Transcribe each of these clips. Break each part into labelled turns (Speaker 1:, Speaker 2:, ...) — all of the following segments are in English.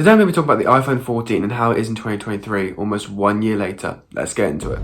Speaker 1: Today I'm going to be talking about the iPhone 14 and how it is in 2023, almost 1 year later. Let's get into it.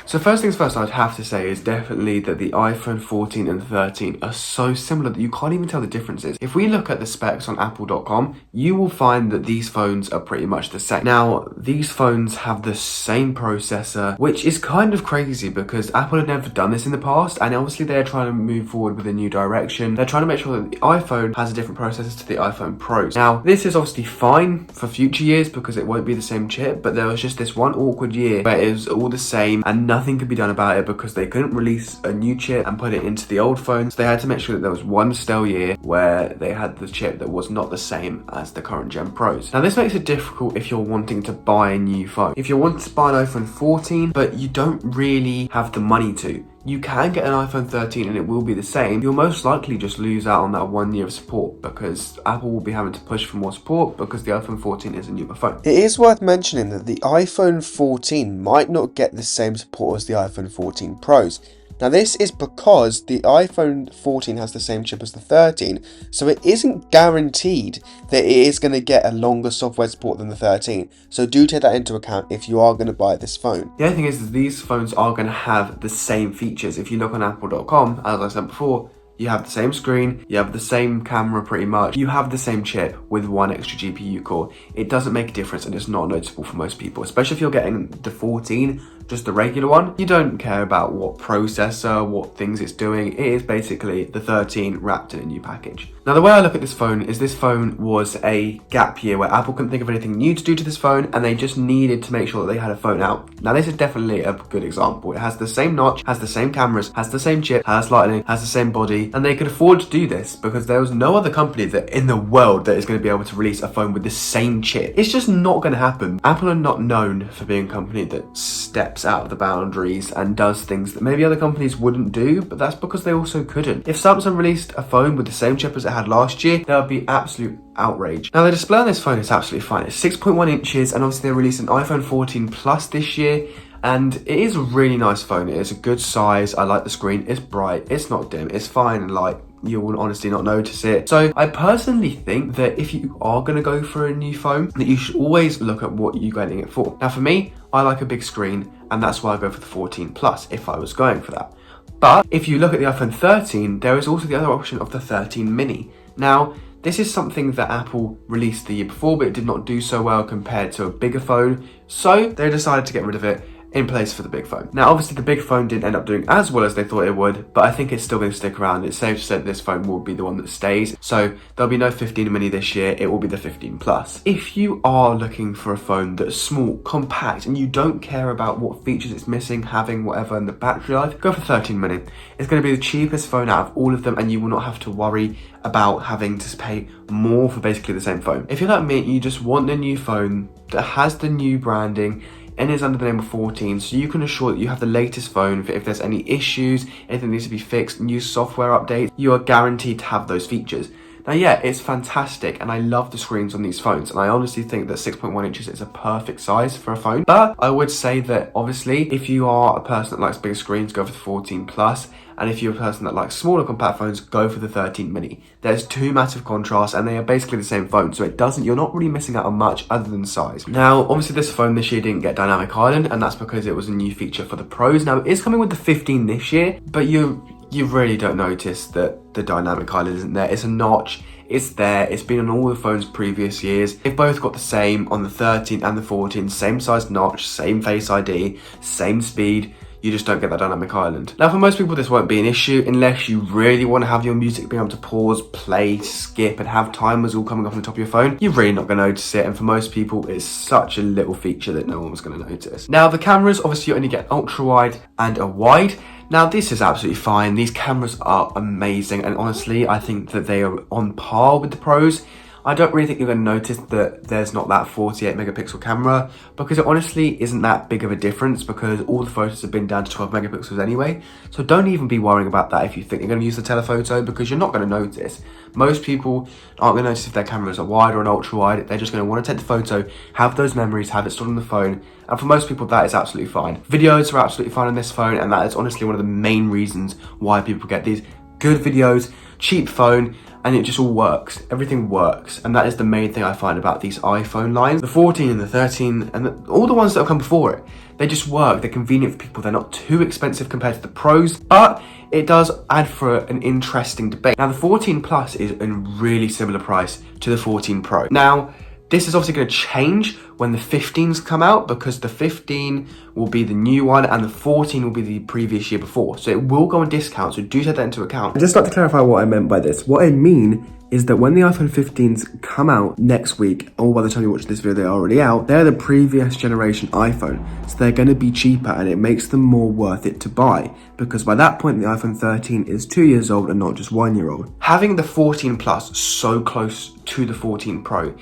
Speaker 1: So first things first, I'd have to say is definitely that the iPhone 14 and 13 are so similar that you can't even tell the differences. If we look at the specs on apple.com, you will find that these phones are pretty much the same. Now, these phones have the same processor, which is kind of crazy because Apple had never done this in the past, and obviously they're trying to move forward with a new direction. They're trying to make sure that the iPhone has a different processor to the iPhone Pros. Now, this is obviously fine for future years because it won't be the same chip, but there was just this one awkward year where it was all the same and nothing could be done about it because they couldn't release a new chip and put it into the old phone. So they had to make sure that there was one stale year where they had the chip that was not the same as the current gen Pros. Now this makes it difficult if you're wanting to buy a new phone. If you're wanting to buy an iPhone 14 but you don't really have the money to, you can get an iPhone 13 and it will be the same. You'll most likely just lose out on that 1 year of support because Apple will be having to push for more support because the iPhone 14 is a newer phone.
Speaker 2: It is worth mentioning that the iPhone 14 might not get the same support as the iPhone 14 Pros. Now this is because the iPhone 14 has the same chip as the 13, so it isn't guaranteed that it is going to get a longer software support than the 13. So do take that into account if you are going to buy this phone.
Speaker 1: The other thing is that these phones are going to have the same features. If you look on apple.com, as I said before, you have the same screen, you have the same camera pretty much, you have the same chip with one extra GPU core. It doesn't make a difference and it's not noticeable for most people, especially if you're getting the 14, just the regular one. You don't care about what processor, what things it's doing. It is basically the 13 wrapped in a new package. Now the way I look at this phone is this phone was a gap year where Apple couldn't think of anything new to do to this phone and they just needed to make sure that they had a phone out. Now this is definitely a good example. It has the same notch, has the same cameras, has the same chip, has lightning, has the same body, and they could afford to do this because there was no other company that in the world that is going to be able to release a phone with the same chip. It's just not going to happen. Apple are not known for being a company that steps out of the boundaries and does things that maybe other companies wouldn't do, but that's because they also couldn't. If Samsung released a phone with the same chip as it had last year, there would be absolute outrage. Now the display on this phone is absolutely fine. It's 6.1 inches and obviously they released an iPhone 14 Plus this year. And it is a really nice phone. It is a good size. I like the screen. It's bright. It's not dim. It's fine and light. You will honestly not notice it. So I personally think that if you are going to go for a new phone, that you should always look at what you're getting it for. Now for me, I like a big screen and that's why I go for the 14 Plus if I was going for that. But if you look at the iPhone 13, there is also the other option of the 13 mini. Now, this is something that Apple released the year before, but it did not do so well compared to a bigger phone. So they decided to get rid of it in place for the big phone. Now obviously the big phone didn't end up doing as well as they thought it would, but I think it's still going to stick around. It's safe to say that this phone will be the one that stays. So there'll be no 15 mini this year, it will be the 15 Plus. If you are looking for a phone that's small, compact, and you don't care about what features it's missing, having, whatever, and the battery life, go for 13 mini. It's going to be the cheapest phone out of all of them and you will not have to worry about having to pay more for basically the same phone. If you're like me, you just want a new phone that has the new branding and is under the name of 14, so you can assure that you have the latest phone for if there's any issues, anything needs to be fixed, new software updates, you are guaranteed to have those features. Now yeah, it's fantastic and I love the screens on these phones and I honestly think that 6.1 inches is a perfect size for a phone. But I would say that obviously if you are a person that likes bigger screens, go for the 14 Plus, and if you're a person that likes smaller compact phones, go for the 13 mini. There's two massive contrasts and they are basically the same phone, so you're not really missing out on much other than size. Now obviously this phone this year didn't get Dynamic Island and that's because it was a new feature for the Pros. Now it is coming with the 15 this year, but you really don't notice that the Dynamic Island isn't there. It's a notch, it's there, it's been on all the phones previous years. They've both got the same on the 13 and the 14, same size notch, same Face ID, same speed. You just don't get that Dynamic Island. Now for most people this won't be an issue unless you really want to have your music being able to pause, play, skip and have timers all coming off the top of your phone. You're really not going to notice it, and for most people it's such a little feature that no one was going to notice. Now the cameras, obviously you only get ultra wide and a wide. Now this is absolutely fine. These cameras are amazing and honestly I think that they are on par with the Pros. I don't really think you're going to notice that there's not that 48 megapixel camera because it honestly isn't that big of a difference because all the photos have been down to 12 megapixels anyway. So don't even be worrying about that if you think you're going to use the telephoto because you're not going to notice. Most people aren't going to notice if their cameras are wide or an ultra wide. They're just going to want to take the photo, have those memories, have it stored on the phone. And for most people that is absolutely fine. Videos are absolutely fine on this phone and that is honestly one of the main reasons why people get these. Good videos, cheap phone, and it just all works. Everything works, and that is the main thing I find about these iPhone lines. The 14 and the 13 and all the ones that have come before it, they just work. They're convenient for people. They're not too expensive compared to the Pros, but it does add for an interesting debate. Now, the 14 Plus is in really similar price to the 14 Pro. Now, this is obviously going to change when the 15s come out, because the 15 will be the new one and the 14 will be the previous year before. So it will go on discount, so do take that into account.
Speaker 3: I'd just like to clarify what I meant by this. What I mean is that when the iPhone 15s come out next week, or by the time you watch this video, they're already out, they're the previous generation iPhone. So they're going to be cheaper, and it makes them more worth it to buy, because by that point, the iPhone 13 is 2 years old and not just 1 year old.
Speaker 1: Having the 14 Plus so close to the 14 Pro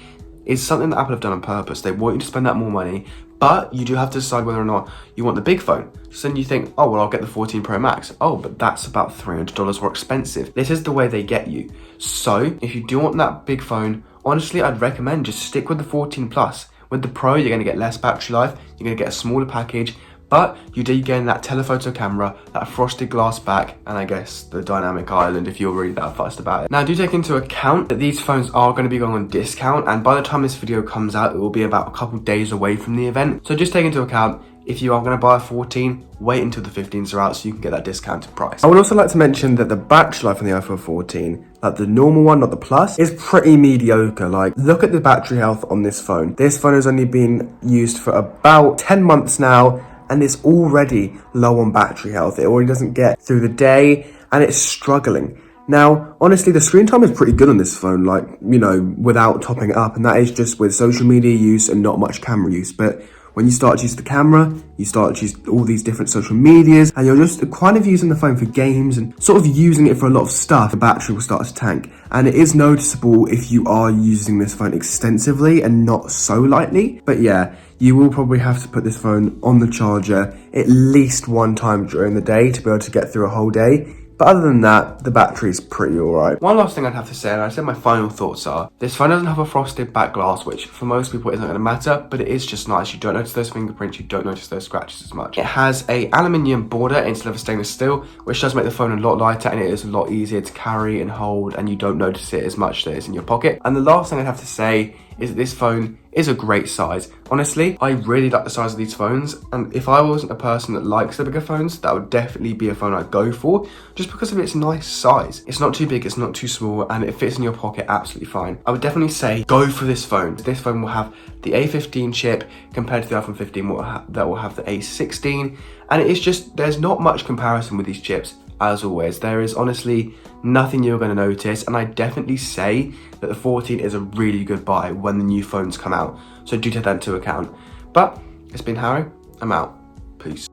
Speaker 1: is something that Apple have done on purpose. They want you to spend that more money, but you do have to decide whether or not you want the big phone. So then you think, oh, well, I'll get the 14 Pro Max. Oh, but that's about $300 more expensive. This is the way they get you. So if you do want that big phone, honestly, I'd recommend just stick with the 14 Plus. With the Pro, you're gonna get less battery life, you're gonna get a smaller package, but you do gain that telephoto camera, that frosted glass back, and I guess the dynamic island if you're really that fussed about it. Now, do take into account that these phones are going to be going on discount, and by the time this video comes out, it will be about a couple days away from the event. So just take into account, if you are going to buy a 14, wait until the 15s are out so you can get that discounted price.
Speaker 3: I would also like to mention that the battery life on the iPhone 14, like the normal one, not the Plus, is pretty mediocre. Like, look at the battery health on this phone. This phone has only been used for about 10 months now, and it's already low on battery health. It already doesn't get through the day, and it's struggling. Now, honestly, the screen time is pretty good on this phone, like, you know, without topping it up, and that is just with social media use and not much camera use. But when you start to use the camera, you start to use all these different social medias, and you're just kind of using the phone for games and sort of using it for a lot of stuff, the battery will start to tank. And it is noticeable if you are using this phone extensively and not so lightly. But yeah, you will probably have to put this phone on the charger at least one time during the day to be able to get through a whole day. But other than that, the battery's pretty alright.
Speaker 1: One last thing I'd have to say, and I said my final thoughts are, this phone doesn't have a frosted back glass, which for most people isn't going to matter, but it is just nice. You don't notice those fingerprints, you don't notice those scratches as much. It has a aluminium border instead of a stainless steel, which does make the phone a lot lighter, and it is a lot easier to carry and hold, and you don't notice it as much that it's in your pocket. And the last thing I'd have to say is that this phone is a great size. Honestly, I really like the size of these phones, and if I wasn't a person that likes the bigger phones, that would definitely be a phone I'd go for, just because of its nice size. It's not too big, it's not too small, and it fits in your pocket absolutely fine. I would definitely say go for this phone. This phone will have the A15 chip compared to the iPhone 15 that will have the A16, and it's just, there's not much comparison with these chips. As always, there is honestly nothing you're going to notice, and I definitely say that the 14 is a really good buy when the new phones come out, so do take that into account. But it's been Harry, I'm out. Peace.